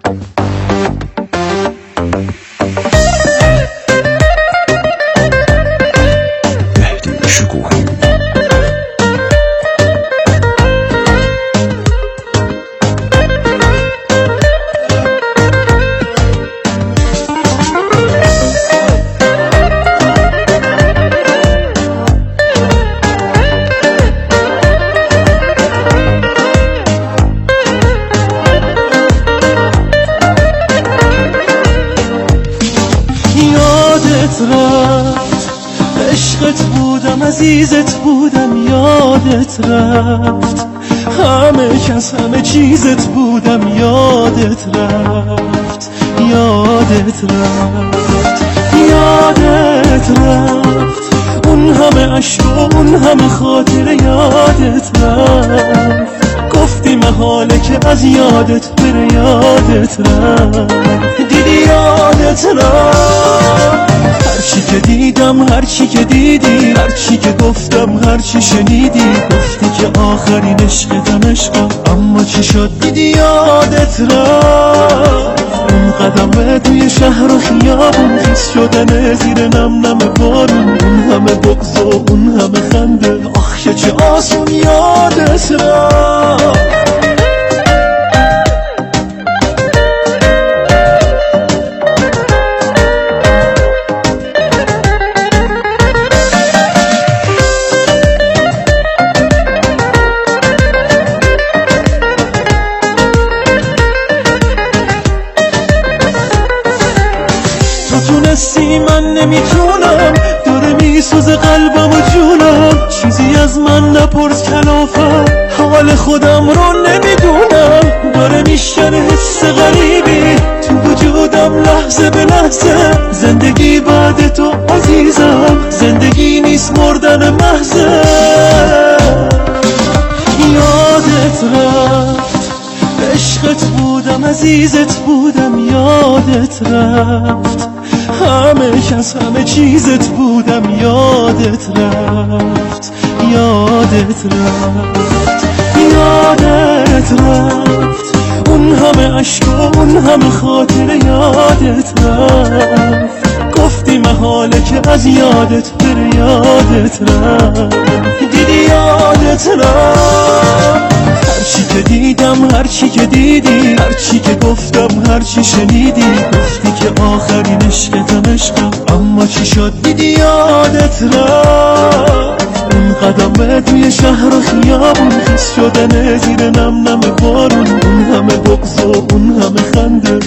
رفت عشقت بودم عزیزت بودم یادت رفت همه کس همه چیزت بودم یادت رفت یادت رفت یادت رفت اون همه عشق و اون همه خاطره یادت رفت گفتی محاله که از یادت بره یادت رفت دیدی یادت رفت هرچی که دیدم هرچی که دیدی هرچی که گفتم هرچی شنیدی گفتی که آخرین عشقتم عشقم اما چی شد دیدی یادت رفت اون قدم توی شهر و خیابون خیس شدن زیر نم نم بارون اون همه بغض و اون همه خنده آخ چه آسون یادت رفت تونستی من نمیتونم داره میسوزه قلبم و جونم چیزی از من نپرس کلافم حال خودم رو نمیدونم داره میشکنه حس غریبی تو وجودم لحظه به لحظه زندگی بعد تو عزیزم زندگی نیست مردن محضه یادت رفت عشقت بودم عزیزت بودم یادت رفت همه کس همه چیزت بودم یادت رفت یادت رفت یادت رفت اون همه عشق و اون همه خاطره یادت رفت گفتی محاله که از یادت بره یادت رفت دیدی یادت رفت هرچی که دیدم هرچی که دیدی هرچی که گفتم هرچی شنیدی گفتی که آخرین عشقتم عشقم اما چی شد دیدی یادت رفت اون قدم توی شهر و خیابون خیس شدن زیر نم نم بارون اون همه بغض و اون همه خنده